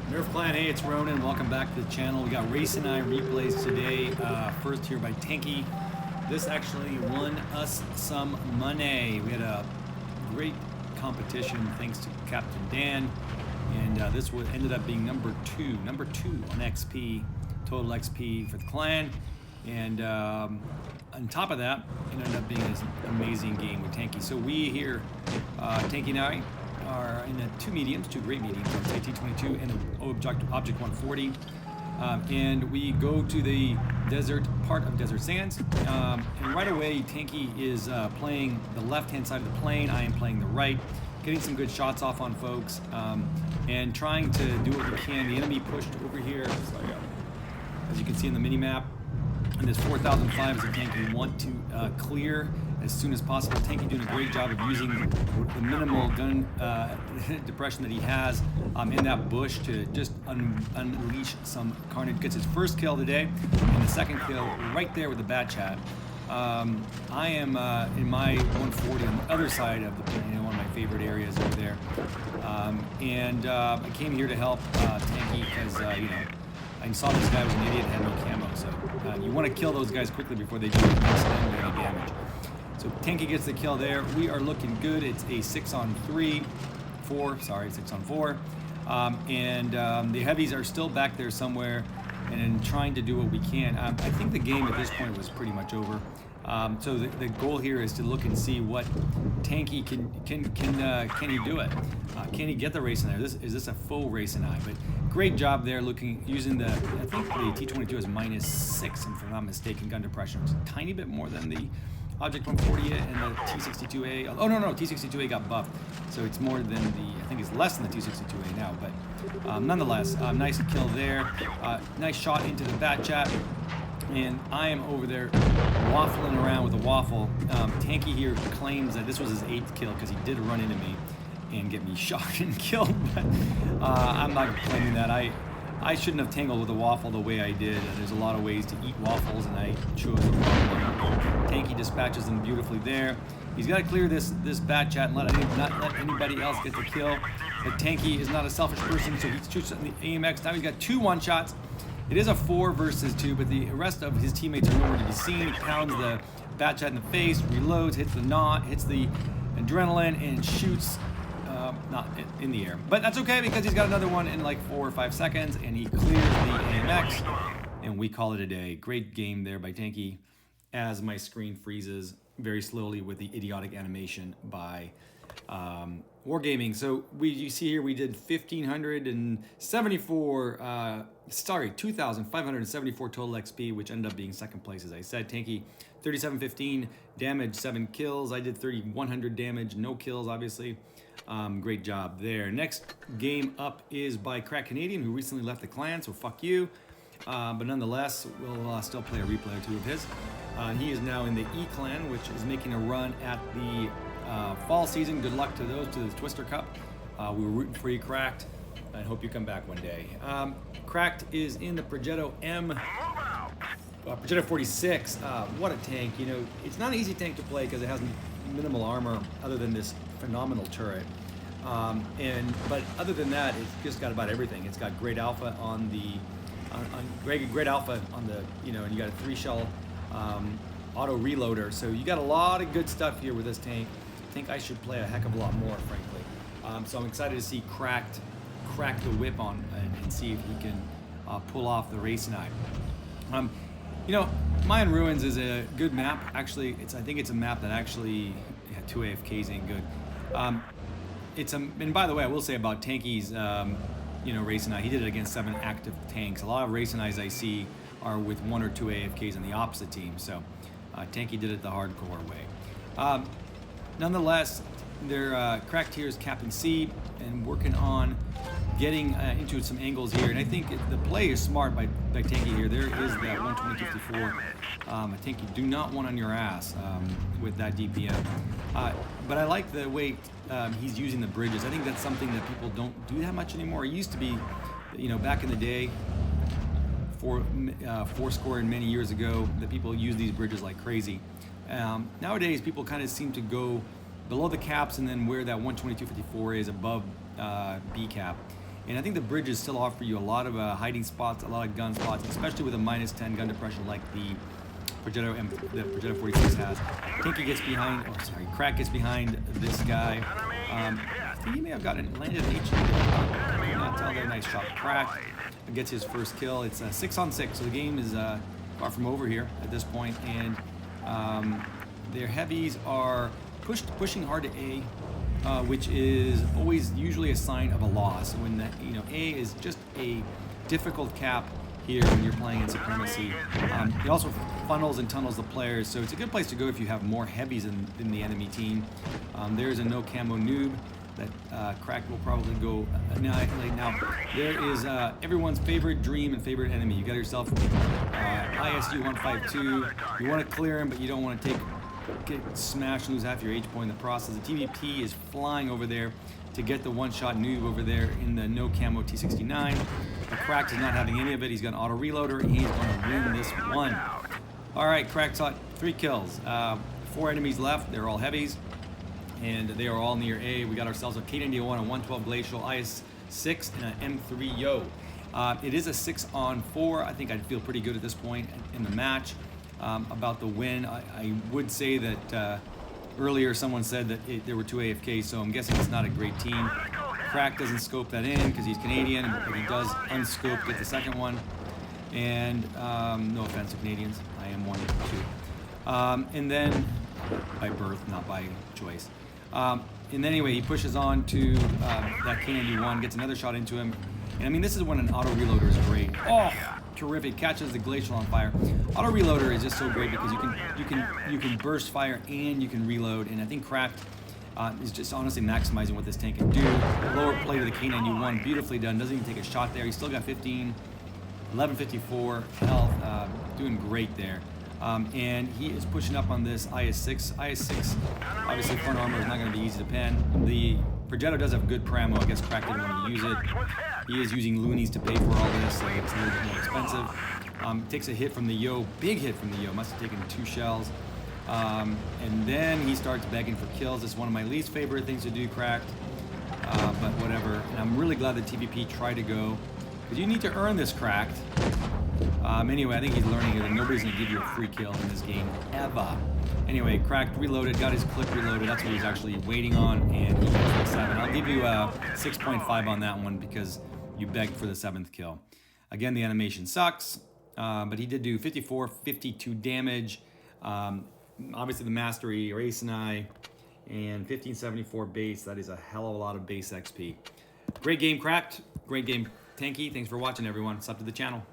Nerf Clan, hey, it's Ronan. Welcome back to the channel. We got Raseiniai replays today. First here by Tanky. This actually won us some money. We had a great competition thanks to Captain Dan, and this ended up being number two on XP, total XP for the clan. And on top of that, it ended up being this amazing game with Tanky. So we here, Tanky and I, are in two great mediums, a T22 and an Object 140. And we go to the desert part of Desert Sands. And right away, Tanky is playing the left-hand side of the plane. I am playing the right, getting some good shots off on folks, and trying to do what we can. The enemy pushed over here, as you can see in the mini-map. And this 4005 is a tank we want to clear as soon as possible. Tanky doing a great job of using the minimal gun depression that he has in that bush to just unleash some carnage. Gets his first kill today, and the second kill right there with the bat chat. I am in my 140 on the other side of the plane, one of my favorite areas over there. And I came here to help Tanky because, I saw this guy was an idiot and had no camo, so you want to kill those guys quickly before they do any damage. So Tanky gets the kill there. We are looking good. It's a 6 on 4. And the heavies are still back there somewhere and trying to do what we can. I think the game at this point was pretty much over. So the goal here is to look and see what Tanky can he do it? Can he get the Raseiniai? Is this a full Raseiniai? But great job there using the, I think the T22 is -6, if I'm not mistaken, gun depression. It's a tiny bit more than the Object 140 and the T62A. Oh no, T62A got buffed, so it's more than I think it's less than the T62A now. But nonetheless, nice kill there. Nice shot into the bat chat. And I am over there waffling around with a waffle. Tanky here claims that this was his 8th kill because he did run into me and get me shot and killed. But I'm not claiming that. I shouldn't have tangled with a waffle the way I did. There's a lot of ways to eat waffles, and I chose the wrong one. Tanky dispatches them beautifully there. He's got to clear this bat chat and not let anybody else get the kill. But Tanky is not a selfish person, so he shoots the AMX. Now he's got 2 one-shots. It is a 4 versus 2, but the rest of his teammates are nowhere to be seen. He pounds the bat chat in the face, reloads, hits the knot, hits the adrenaline, and shoots not in the air. But that's okay because he's got another one in like 4 or 5 seconds, and he clears the AMX, and we call it a day. Great game there by Tanky as my screen freezes very slowly with the idiotic animation by Wargaming. So you see here we did 2,574 total XP, which ended up being second place, as I said. Tanky 3715 damage, 7 kills. I did 3100 damage, no kills, obviously. Great job there. Next game up is by Crack Canadian, who recently left the clan, so fuck you. But nonetheless, we'll still play a replay or 2 of his. He is now in the E clan, which is making a run at the fall season. Good luck to those, to the Twister Cup. We were rooting for you, Cracked. I hope you come back one day. Cracked is in the Progetto M. Progetto 46. What a tank. It's not an easy tank to play because it has minimal armor other than this phenomenal turret. But other than that, it's just got about everything. It's got great alpha on the great alpha on the, and you got a 3-shell auto reloader. So you got a lot of good stuff here with this tank. I think I should play a heck of a lot more, frankly. So I'm excited to see crack the whip on and see if he can pull off the Raseiniai. Mayan Ruins is a good map. Actually, I think it's a map that actually 2 AFKs ain't good. And by the way, I will say about Tanky's Raseiniai, he did it against 7 active tanks. A lot of Raseiniais I see are with 1 or 2 AFKs on the opposite team. So Tanky did it the hardcore way. Nonetheless, they're Cracked here is Captain C and working on getting into some angles here. And I think the play is smart by Tanky here. There is that 120-54. I think you do not want on your ass with that DPM. But I like the way he's using the bridges. I think that's something that people don't do that much anymore. It used to be, back in the day, fourscore and many years ago, that people use these bridges like crazy. Nowadays, people kind of seem to go below the caps and then where that 122-54 is above B cap. And I think the bridges still offer you a lot of hiding spots, a lot of gun spots, especially with a -10 gun depression like the Progetto 46 has. Tanky gets behind, Crack gets behind this guy. I think he may have landed an H. I cannot tell there. Nice shot. Crack gets his first kill. It's 6-on-6, so the game is far from over here at this point. And their heavies are pushing hard to A, which is always usually a sign of a loss. When A is just a difficult cap here when you're playing in Supremacy. It also funnels and tunnels the players, so it's a good place to go if you have more heavies in the enemy team. There's a no camo noob that Crack will probably go annihilate. Now, there is everyone's favorite dream and favorite enemy. You got yourself ISU 152. You want to clear him, but you don't want to get smashed and lose half your H point in the process. The TVP is flying over there to get the one-shot noob over there in the no camo T69. The Crack is not having any of it. He's got an auto reloader, and he's going to win this one. All right, Crack got 3 kills. 4 enemies left. They're all heavies, and they are all near A. We got ourselves a K91, a 112 Glacial, IS-6, and an M3 Yo. It is a 6-on-4. I think I'd feel pretty good at this point in the match about the win. I would say that earlier someone said that there were 2 AFKs, so I'm guessing it's not a great team. Crack doesn't scope that in because he's Canadian, but he does unscope, get the second one. And no offense to Canadians, I am one too. And then, by birth, not by choice. And then anyway, he pushes on to that K91, gets another shot into him. And I mean, this is when an auto reloader is great. Oh, terrific! Catches the Glacial on fire. Auto reloader is just so great because you can burst fire and you can reload. And I think Cracked is just honestly maximizing what this tank can do. Lower plate of the K91, beautifully done. Doesn't even take a shot there. He's still got 1154 health. Doing great there. And he is pushing up on this IS-6. IS-6, obviously front armor is not going to be easy to pen. The Progetto does have good pramo. I guess Crack didn't want to use it. He is using loonies to pay for all this, so it's a little bit more expensive. Takes a hit from the Yo, big hit from the Yo. Must have taken 2 shells. And then he starts begging for kills. It's one of my least favorite things to do, Cracked. But whatever. And I'm really glad that TVP tried to go, because you need to earn this, Cracked. Anyway, I think he's learning that nobody's going to give you a free kill in this game, ever. Anyway, Cracked reloaded, got his clip reloaded. That's what he's actually waiting on, and he gets the 7. I'll give you a 6.5 on that one because you begged for the 7th kill. Again, the animation sucks, but he did do 52 damage. Obviously, the Mastery, Raseiniai, and 1574 base. That is a hell of a lot of base XP. Great game, Cracked. Great game, Tanky. Thanks for watching, everyone. Sub to the channel.